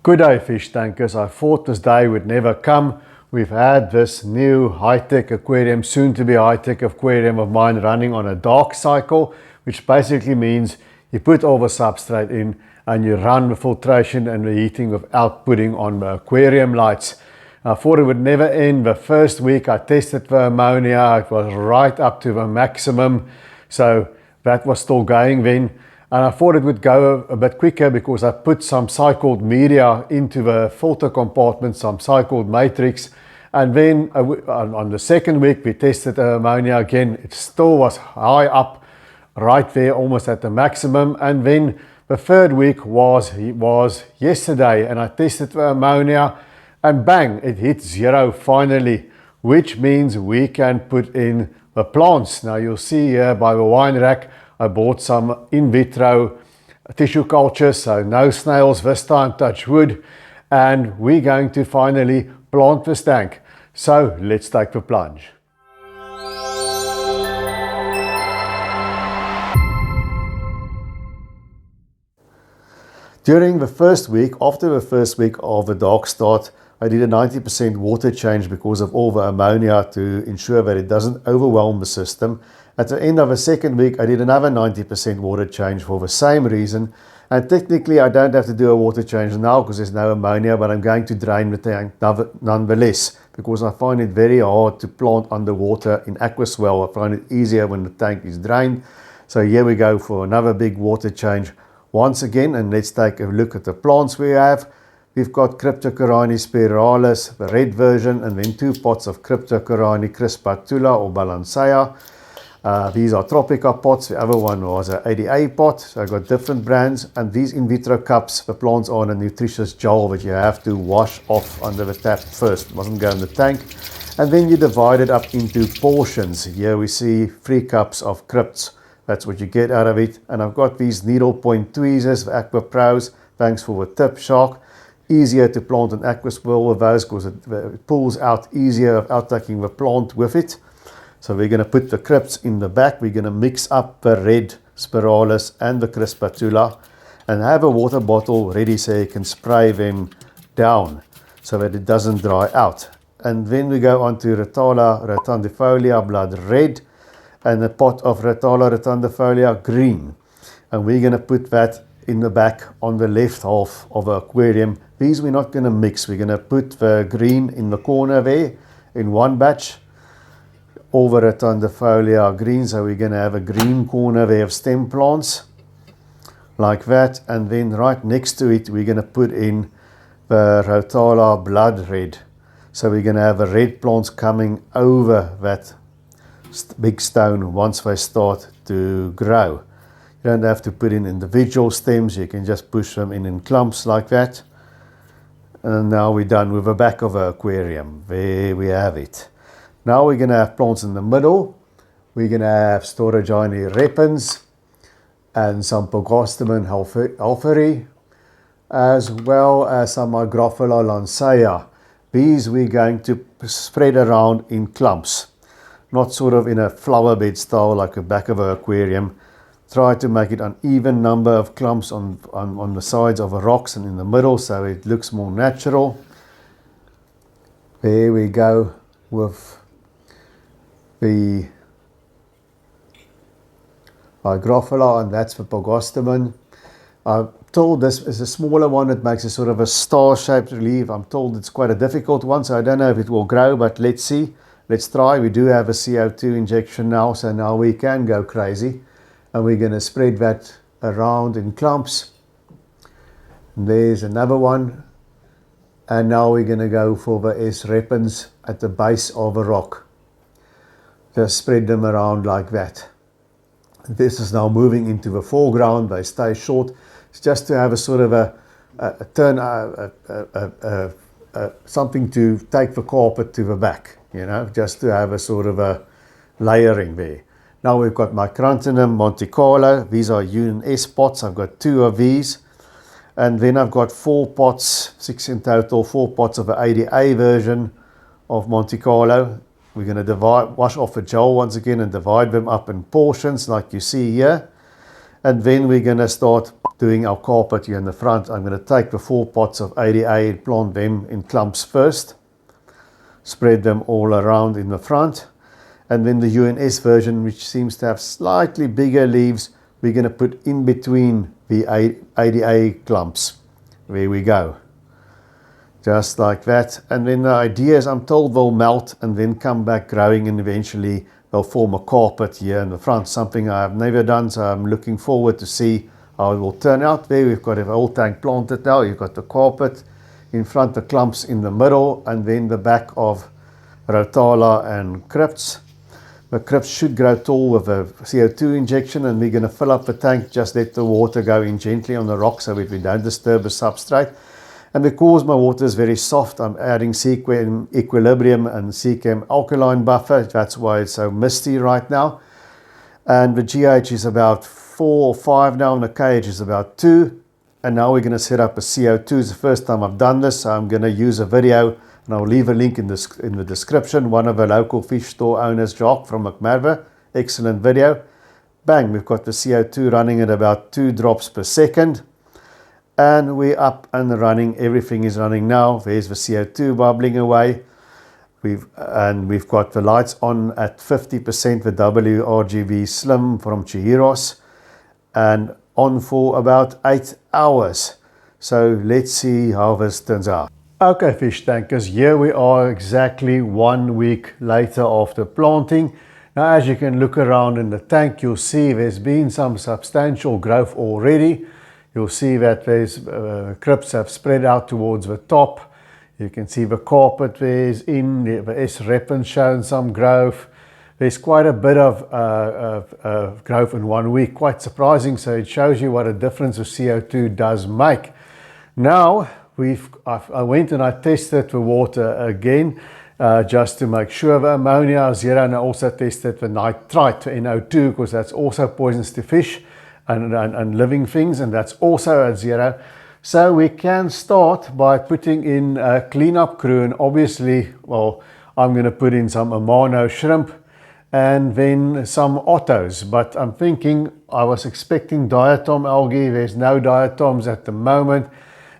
Good day, fish tankers. I thought this day would never come. We've had this new high-tech aquarium, soon to be high-tech aquarium of mine running on a dark cycle, which basically means you put all the substrate in and you run the filtration and the heating without putting on the aquarium lights. I thought it would never end. The first week I tested the ammonia, it was right up to the maximum, so that was still going then. And I thought it would go a bit quicker because I put some cycled media into the filter compartment, some cycled matrix. And then on the second week we tested the ammonia again. It still was high up, right there, almost at the maximum. And then the third week was yesterday, and I tested the ammonia and bang, it hit zero finally, which means we can put in the plants. Now you'll see here by the wine rack, I bought some in vitro tissue culture, so no snails this time, touch wood, and we're going to finally plant this tank. So let's take the plunge. During the first week, after the first week of the dark start, I did a 90% water change because of all the ammonia to ensure that it doesn't overwhelm the system. At the end of the second week, I did another 90% water change for the same reason. And technically, I don't have to do a water change now because there's no ammonia, but I'm going to drain the tank nonetheless because I find it very hard to plant underwater in aquaswell. I find it easier when the tank is drained. So here we go for another big water change once again, and let's take a look at the plants we have. We've got Cryptocoryne spiralis, the red version, and then 2 pots of Cryptocoryne crispatula or balancea. These are Tropica pots. The other one was an ADA pot. So I got different brands. And these in vitro cups, the plants are in a nutritious gel that you have to wash off under the tap first. It mustn't go in the tank. And then you divide it up into portions. Here we see 3 cups of crypts. That's what you get out of it. And I've got these needlepoint tweezers, the Aqua Pros. Thanks for the tip, Shark. Easier to plant an aquaswell with those because it pulls out easier without taking the plant with it. So we're going to put the crypts in the back. We're going to mix up the red spiralis and the crispatula and have a water bottle ready so you can spray them down so that it doesn't dry out. And then we go on to Rotala rotundifolia blood red and a pot of Rotala rotundifolia green. And we're going to put that in the back on the left half of the aquarium. These we're not going to mix. We're going to put the green in the corner there in one batch. Over rotundifolia green, so we're going to have a green corner there of stem plants like that, and then right next to it we're going to put in the Rotala blood red, so we're going to have the red plants coming over that big stone once they start to grow. You don't have to put in individual stems, you can just push them in clumps like that. And now we're done with the back of the aquarium. There we have it. Now we're going to have plants in the middle. We're going to have Storagine repens and some Pogostemon halferi, as well as some Hygrophila lancea. These we're going to spread around in clumps, not sort of in a flower bed style like the back of an aquarium. Try to make it an even number of clumps on the sides of the rocks and in the middle so it looks more natural. There we go with the Hygrophila, and that's the Pogostemon. I'm told this is a smaller one. It makes a sort of a star-shaped leaf. I'm told it's quite a difficult one, so I don't know if it will grow, but let's see. Let's try. We do have a CO2 injection now, so now we can go crazy. And we're going to spread that around in clumps. And there's another one. And now we're going to go for the S. repens at the base of a rock. Just spread them around like that. This is now moving into the foreground. They stay short. It's just to have a sort of something to take the carpet to the back, you know, just to have a sort of a layering there. Now we've got Micranthemum Monte Carlo. These are UNS pots. I've got 2 of these. And then I've got 4 pots, 6 in total, 4 pots of the ADA version of Monte Carlo. We're going to wash off the gel once again and divide them up in portions like you see here. And then we're going to start doing our carpet here in the front, I'm going to take the 4 pots of ADA and plant them in clumps first. Spread them all around in the front. And then the UNS version, which seems to have slightly bigger leaves, we're going to put in between the ADA clumps. There we go. Just like that. And then the idea is, I'm told they'll melt and then come back growing, and eventually they'll form a carpet here in the front, something I've never done, so I'm looking forward to see how it will turn out. There we've got a whole tank planted now. You've got the carpet in front, the clumps in the middle, and then the back of Rotala and Crypts. The Crypts should grow tall with a CO2 injection, and we're going to fill up the tank, just let the water go in gently on the rock so that we don't disturb the substrate. And because my water is very soft, I'm adding Seachem Equilibrium and Seachem Alkaline Buffer. That's why it's so misty right now. And the GH is about 4 or 5 now, and the KH is about 2. And now we're going to set up a CO2. It's the first time I've done this, so I'm going to use a video, and I'll leave a link in the description. One of the local fish store owners, Jock from McMurdo, excellent video. Bang, we've got the CO2 running at about 2 drops per second. And we're up and running. Everything is running now. There's the CO2 bubbling away. We've got the lights on at 50%, the WRGB Slim from Chihiros, and on for about 8 hours. So let's see how this turns out. Okay, fish tankers, here we are exactly 1 week later after planting. Now, as you can look around in the tank, you'll see there's been some substantial growth already. You'll see that there's crypts have spread out towards the top. You can see the carpet there's in, the S-Repens shown some growth. There's quite a bit of growth in 1 week, quite surprising. So it shows you what a difference the CO2 does make. Now, I went and I tested the water again, just to make sure the ammonia is zero, and I also tested the nitrite, the NO2, because that's also poisonous to fish and living things, and that's also at 0. So we can start by putting in a cleanup crew, and obviously, well, I'm going to put in some Amano shrimp and then some Ottos, but I'm thinking, I was expecting diatom algae. There's no diatoms at the moment.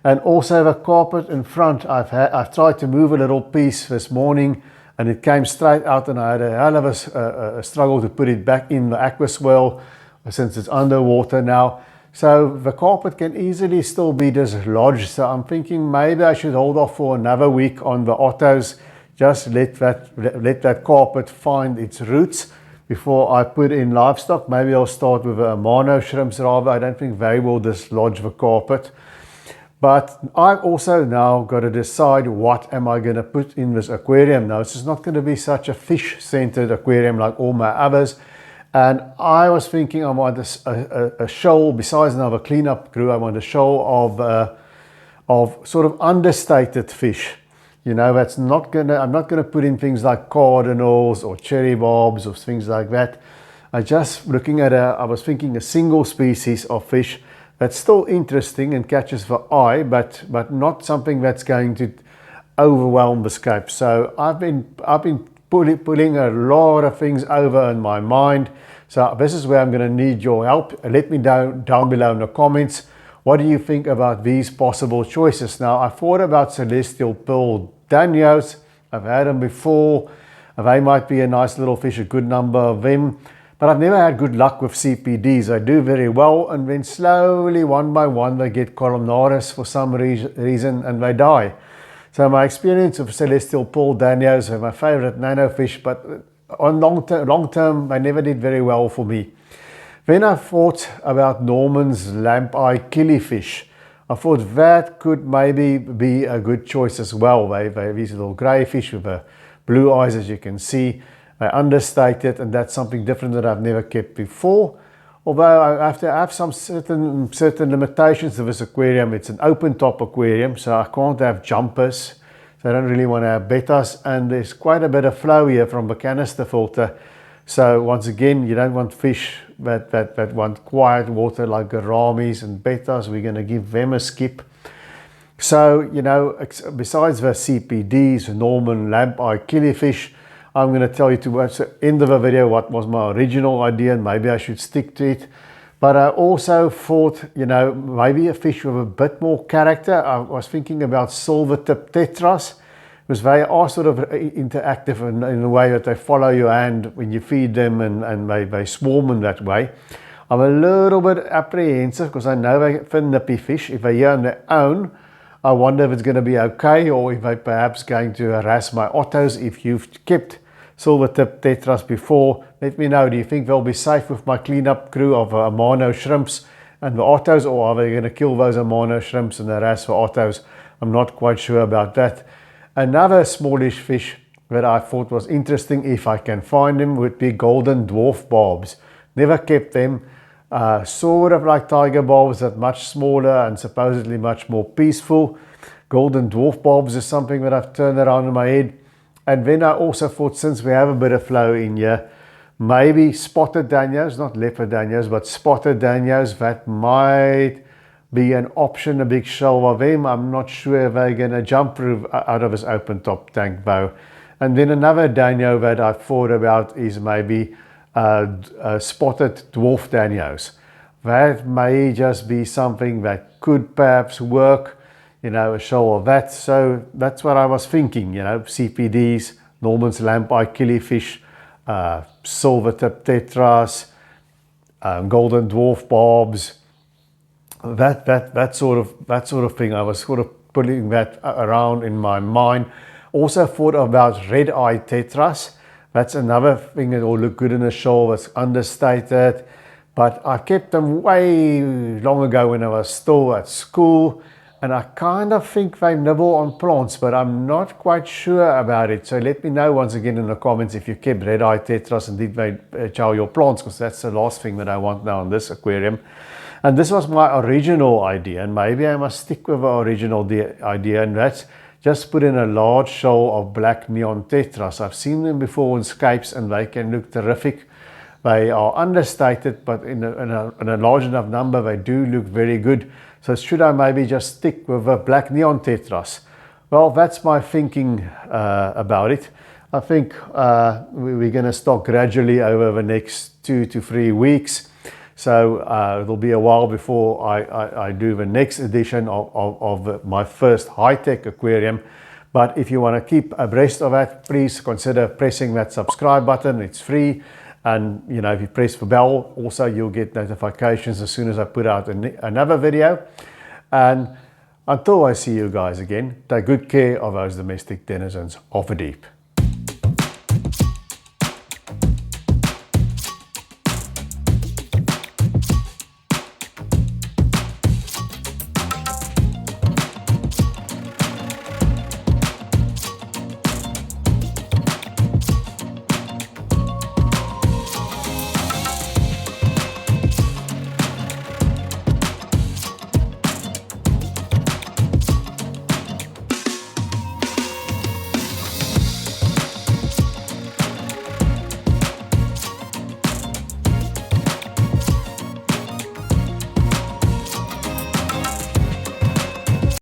And also the carpet in front, I've tried to move a little piece this morning, and it came straight out, and I had a hell of a struggle to put it back in the aquaswell since it's underwater now. So the carpet can easily still be dislodged. So I'm thinking maybe I should hold off for another week on the Ottos. Just let that carpet find its roots before I put in livestock. Maybe I'll start with the Amano shrimps rather. I don't think they will dislodge the carpet. But I've also now got to decide what am I going to put in this aquarium. Now, this is not going to be such a fish-centered aquarium like all my others. And I was thinking I want a shoal, besides another cleanup crew, I want a shoal of sort of understated fish. You know, I'm not gonna put in things like cardinals or cherry bobs or things like that. I was thinking a single species of fish that's still interesting and catches the eye, but not something that's going to overwhelm the scope. So I've been pulling a lot of things over in my mind. So this is where I'm going to need your help. Let me down below in the comments. What do you think about these possible choices? Now, I thought about Celestial Pearl Danios. I've had them before. They might be a nice little fish, a good number of them. But I've never had good luck with CPDs. I do very well, and then slowly, one by one, they get columnaris for some reason, and they die. So my experience of Celestial Pearl Danios are my favorite nano fish, but on long term, they never did very well for me. Then I thought about Norman's lamp eye killifish. I thought that could maybe be a good choice as well. They're these little grey fish with blue eyes, as you can see. They're understated, and that's something different that I've never kept before. Although I have to have some certain limitations to this aquarium. It's an open top aquarium, so I can't have jumpers. So I don't really want to have bettas, and there's quite a bit of flow here from the canister filter. So once again, you don't want fish that want quiet water like gouramis and bettas. We're going to give them a skip. So, you know, besides the CPDs, Norman lamp eye killifish, I'm going to tell you towards the end of the video what was my original idea, and maybe I should stick to it. But I also thought, you know, maybe a fish with a bit more character. I was thinking about silver-tip tetras, because they are sort of interactive in a way that they follow your hand when you feed them, and they swarm in that way. I'm a little bit apprehensive because I know they're thin nippy fish. If they're here on their own, I wonder if it's going to be okay, or if they're perhaps going to harass my ottos. If you've kept silver-tip tetras before, let me know. Do you think they'll be safe with my cleanup crew of Amano shrimps and the ottos, or are they going to kill those Amano shrimps and harass the ottos? I'm not quite sure about that. Another smallish fish that I thought was interesting, if I can find them, would be golden dwarf barbs. Never kept them. Sort of like tiger barbs, but much smaller and supposedly much more peaceful. Golden dwarf barbs is something that I've turned around in my head. And then I also thought, since we have a bit of flow in here, maybe spotted danios, not leopard danios, but spotted danios, that might be an option, a big shoal of them. I'm not sure if they're going to jump through out of this open top tank though. And then another danio that I thought about is maybe spotted dwarf danios. That may just be something that could perhaps work, you know, a shoal of that. So that's what I was thinking, you know, CPDs, Norman's lamp eye killifish, silver-tip tetras, golden dwarf barbs, that sort of thing. I was sort of putting that around in my mind. Also thought about red-eye tetras. That's another thing that will look good in a shoal that's understated. But I kept them way long ago when I was still at school, and I kind of think they nibble on plants, but I'm not quite sure about it. So let me know once again in the comments if you kept red-eye tetras and did they chow your plants, because that's the last thing that I want now in this aquarium. And this was my original idea, and maybe I must stick with the original idea, and that's just put in a large shoal of black neon tetras. I've seen them before in scapes and they can look terrific. They are understated, but in a large enough number, they do look very good. So should I maybe just stick with the black neon tetras? Well, that's my thinking about it. I think we're going to stock gradually over the next 2 to 3 weeks. So it'll be a while before I do the next edition of my first high-tech aquarium. But if you want to keep abreast of that, please consider pressing that subscribe button. It's free. And, you know, if you press the bell, also you'll get notifications as soon as I put out another video. And until I see you guys again, take good care of those domestic denizens of the deep.